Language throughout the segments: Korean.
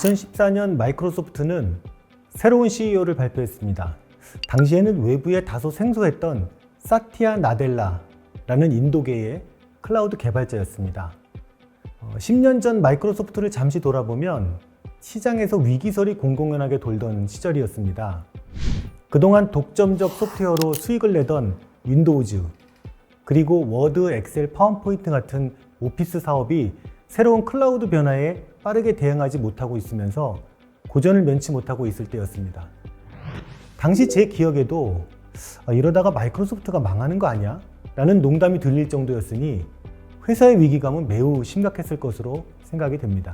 2014년 마이크로소프트는 새로운 CEO를 발표했습니다. 당시에는 외부에 다소 생소했던 사티아 나델라라는 인도계의 클라우드 개발자였습니다. 10년 전 마이크로소프트를 잠시 돌아보면 시장에서 위기설이 공공연하게 돌던 시절이었습니다. 그동안 독점적 소프트웨어로 수익을 내던 윈도우즈, 그리고 워드, 엑셀, 파워포인트 같은 오피스 사업이 새로운 클라우드 변화에 빠르게 대응하지 못하고 있으면서 고전을 면치 못하고 있을 때였습니다. 당시 제 기억에도 이러다가 마이크로소프트가 망하는 거 아니야? 라는 농담이 들릴 정도였으니 회사의 위기감은 매우 심각했을 것으로 생각이 됩니다.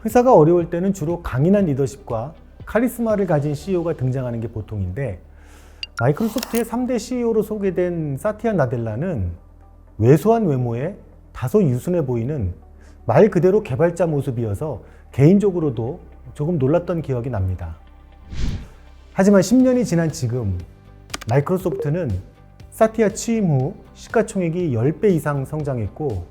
회사가 어려울 때는 주로 강인한 리더십과 카리스마를 가진 CEO가 등장하는 게 보통인데, 마이크로소프트의 3대 CEO로 소개된 사티아 나델라는 왜소한 외모에 다소 유순해 보이는 말 그대로 개발자 모습이어서 개인적으로도 조금 놀랐던 기억이 납니다. 하지만 10년이 지난 지금 마이크로소프트는 사티아 취임 후 시가총액이 10배 이상 성장했고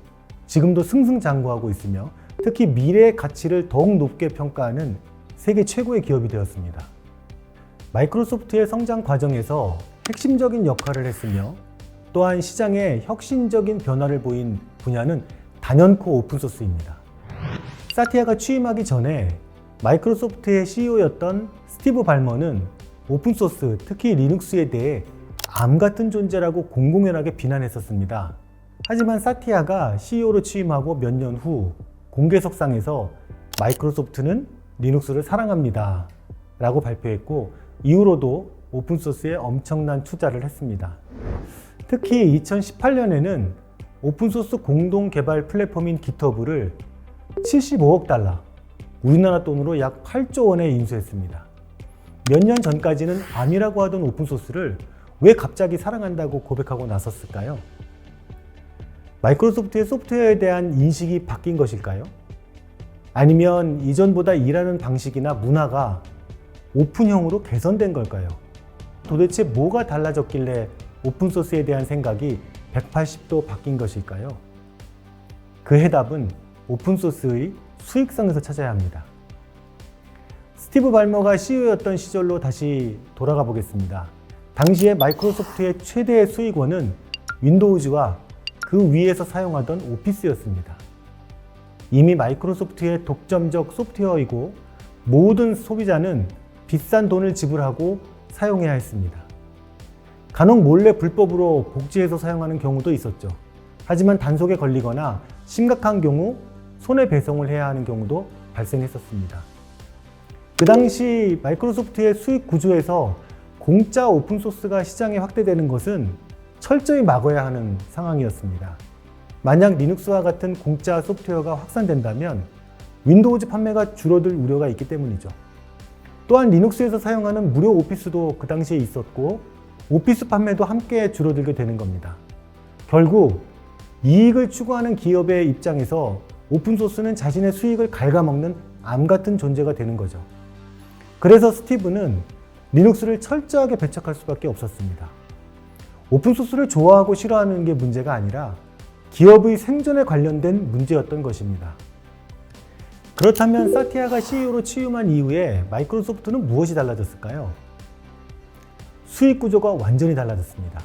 지금도 승승장구하고 있으며 특히 미래의 가치를 더욱 높게 평가하는 세계 최고의 기업이 되었습니다. 마이크로소프트의 성장 과정에서 핵심적인 역할을 했으며 또한 시장에 혁신적인 변화를 보인 분야는 단연코 오픈소스입니다. 사티아가 취임하기 전에 마이크로소프트의 CEO였던 스티브 발머는 오픈소스, 특히 리눅스에 대해 암 같은 존재라고 공공연하게 비난했었습니다. 하지만 사티아가 CEO로 취임하고 몇 년 후 공개석상에서 마이크로소프트는 리눅스를 사랑합니다 라고 발표했고 이후로도 오픈소스에 엄청난 투자를 했습니다. 특히 2018년에는 오픈소스 공동 개발 플랫폼인 깃허브를 75억 달러, 우리나라 돈으로 약 8조 원에 인수했습니다. 몇 년 전까지는 암이라고 하던 오픈소스를 왜 갑자기 사랑한다고 고백하고 나섰을까요? 마이크로소프트의 소프트웨어에 대한 인식이 바뀐 것일까요? 아니면 이전보다 일하는 방식이나 문화가 오픈형으로 개선된 걸까요? 도대체 뭐가 달라졌길래 오픈소스에 대한 생각이 180도 바뀐 것일까요? 그 해답은 오픈소스의 수익성에서 찾아야 합니다. 스티브 발머가 CEO였던 시절로 다시 돌아가 보겠습니다. 당시에 마이크로소프트의 최대의 수익원은 윈도우즈와 그 위에서 사용하던 오피스였습니다. 이미 마이크로소프트의 독점적 소프트웨어이고 모든 소비자는 비싼 돈을 지불하고 사용해야 했습니다. 간혹 몰래 불법으로 복제해서 사용하는 경우도 있었죠. 하지만 단속에 걸리거나 심각한 경우 손해배상을 해야 하는 경우도 발생했었습니다. 그 당시 마이크로소프트의 수익 구조에서 공짜 오픈소스가 시장에 확대되는 것은 철저히 막아야 하는 상황이었습니다. 만약 리눅스와 같은 공짜 소프트웨어가 확산된다면 윈도우즈 판매가 줄어들 우려가 있기 때문이죠. 또한 리눅스에서 사용하는 무료 오피스도 그 당시에 있었고 오피스 판매도 함께 줄어들게 되는 겁니다. 결국 이익을 추구하는 기업의 입장에서 오픈소스는 자신의 수익을 갉아먹는 암 같은 존재가 되는 거죠. 그래서 스티브는 리눅스를 철저하게 배척할 수밖에 없었습니다. 오픈소스를 좋아하고 싫어하는 게 문제가 아니라 기업의 생존에 관련된 문제였던 것입니다. 그렇다면 사티아가 CEO로 취임한 이후에 마이크로소프트는 무엇이 달라졌을까요? 수익 구조가 완전히 달라졌습니다.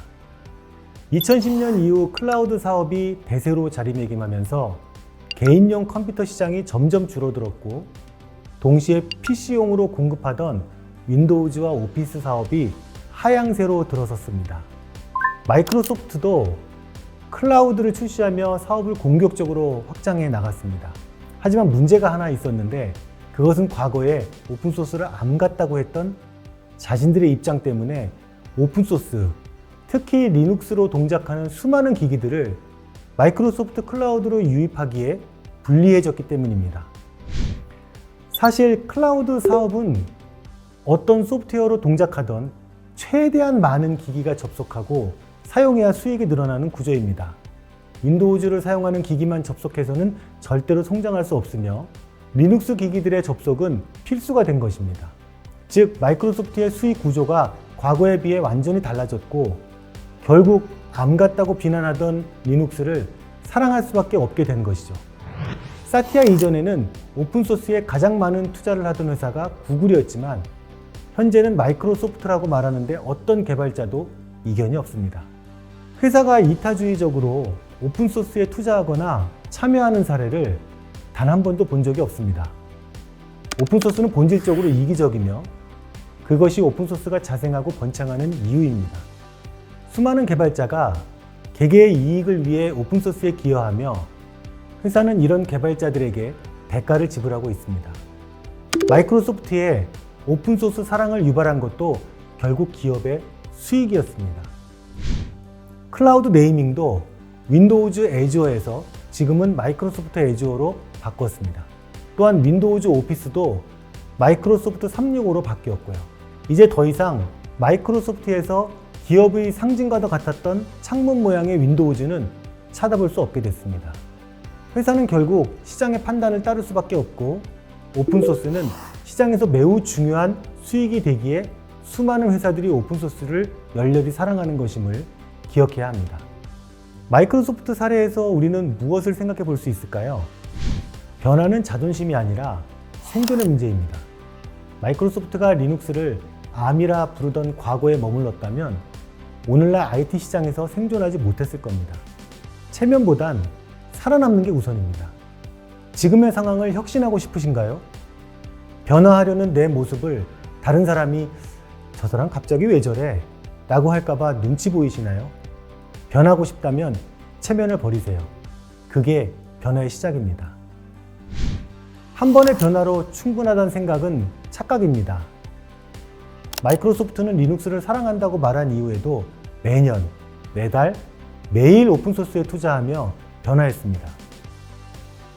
2010년 이후 클라우드 사업이 대세로 자리매김하면서 개인용 컴퓨터 시장이 점점 줄어들었고 동시에 PC용으로 공급하던 윈도우즈와 오피스 사업이 하향세로 들어섰습니다. 마이크로소프트도 클라우드를 출시하며 사업을 공격적으로 확장해 나갔습니다. 하지만 문제가 하나 있었는데 그것은 과거에 오픈소스를 암 같다고 했던 자신들의 입장 때문에 오픈소스, 특히 리눅스로 동작하는 수많은 기기들을 마이크로소프트 클라우드로 유입하기에 불리해졌기 때문입니다. 사실 클라우드 사업은 어떤 소프트웨어로 동작하던 최대한 많은 기기가 접속하고 사용해야 수익이 늘어나는 구조입니다. 윈도우즈를 사용하는 기기만 접속해서는 절대로 성장할 수 없으며 리눅스 기기들의 접속은 필수가 된 것입니다. 즉 마이크로소프트의 수익 구조가 과거에 비해 완전히 달라졌고 결국 암 같다고 비난하던 리눅스를 사랑할 수밖에 없게 된 것이죠. 사티아 이전에는 오픈소스에 가장 많은 투자를 하던 회사가 구글이었지만 현재는 마이크로소프트라고 말하는데 어떤 개발자도 이견이 없습니다. 회사가 이타주의적으로 오픈소스에 투자하거나 참여하는 사례를 단 한 번도 본 적이 없습니다. 오픈소스는 본질적으로 이기적이며 그것이 오픈소스가 자생하고 번창하는 이유입니다. 수많은 개발자가 개개의 이익을 위해 오픈소스에 기여하며 회사는 이런 개발자들에게 대가를 지불하고 있습니다. 마이크로소프트의 오픈소스 사랑을 유발한 것도 결국 기업의 수익이었습니다. 클라우드 네이밍도 윈도우즈 애주어에서 지금은 마이크로소프트 애주어로 바꿨습니다. 또한 윈도우즈 오피스도 마이크로소프트 365로 바뀌었고요. 이제 더 이상 마이크로소프트에서 기업의 상징과도 같았던 창문 모양의 윈도우즈는 찾아볼 수 없게 됐습니다. 회사는 결국 시장의 판단을 따를 수밖에 없고 오픈소스는 시장에서 매우 중요한 수익이 되기에 수많은 회사들이 오픈소스를 열렬히 사랑하는 것임을 기억해야 합니다. 마이크로소프트 사례에서 우리는 무엇을 생각해 볼 수 있을까요? 변화는 자존심이 아니라 생존의 문제입니다. 마이크로소프트가 리눅스를 암이라 부르던 과거에 머물렀다면 오늘날 IT 시장에서 생존하지 못했을 겁니다. 체면보단 살아남는 게 우선입니다. 지금의 상황을 혁신하고 싶으신가요? 변화하려는 내 모습을 다른 사람이 저 사람 갑자기 왜 저래? 라고 할까봐 눈치 보이시나요? 변하고 싶다면 체면을 버리세요. 그게 변화의 시작입니다. 한 번의 변화로 충분하다는 생각은 착각입니다. 마이크로소프트는 리눅스를 사랑한다고 말한 이후에도 매년, 매달, 매일 오픈소스에 투자하며 변화했습니다.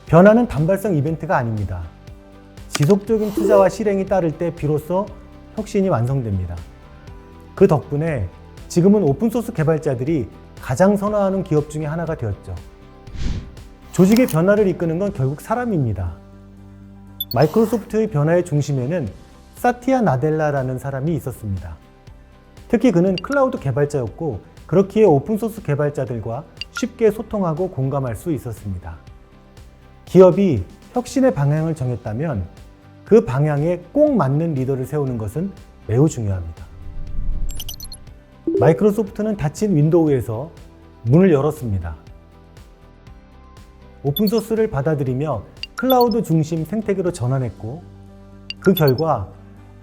변화는 단발성 이벤트가 아닙니다. 지속적인 투자와 실행이 따를 때 비로소 혁신이 완성됩니다. 그 덕분에 지금은 오픈소스 개발자들이 가장 선호하는 기업 중에 하나가 되었죠. 조직의 변화를 이끄는 건 결국 사람입니다. 마이크로소프트의 변화의 중심에는 사티아 나델라라는 사람이 있었습니다. 특히 그는 클라우드 개발자였고 그렇기에 오픈소스 개발자들과 쉽게 소통하고 공감할 수 있었습니다. 기업이 혁신의 방향을 정했다면 그 방향에 꼭 맞는 리더를 세우는 것은 매우 중요합니다. 마이크로소프트는 닫힌 윈도우에서 문을 열었습니다. 오픈소스를 받아들이며 클라우드 중심 생태계로 전환했고 그 결과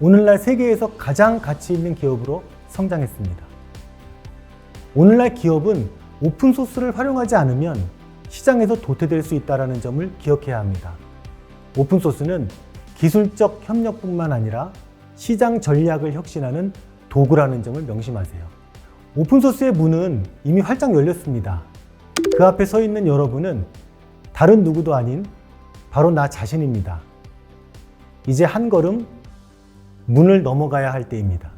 오늘날 세계에서 가장 가치 있는 기업으로 성장했습니다. 오늘날 기업은 오픈소스를 활용하지 않으면 시장에서 도태될 수 있다는 점을 기억해야 합니다. 오픈소스는 기술적 협력뿐만 아니라 시장 전략을 혁신하는 도구라는 점을 명심하세요. 오픈소스의 문은 이미 활짝 열렸습니다. 그 앞에 서 있는 여러분은 다른 누구도 아닌 바로 나 자신입니다. 이제 한 걸음 문을 넘어가야 할 때입니다.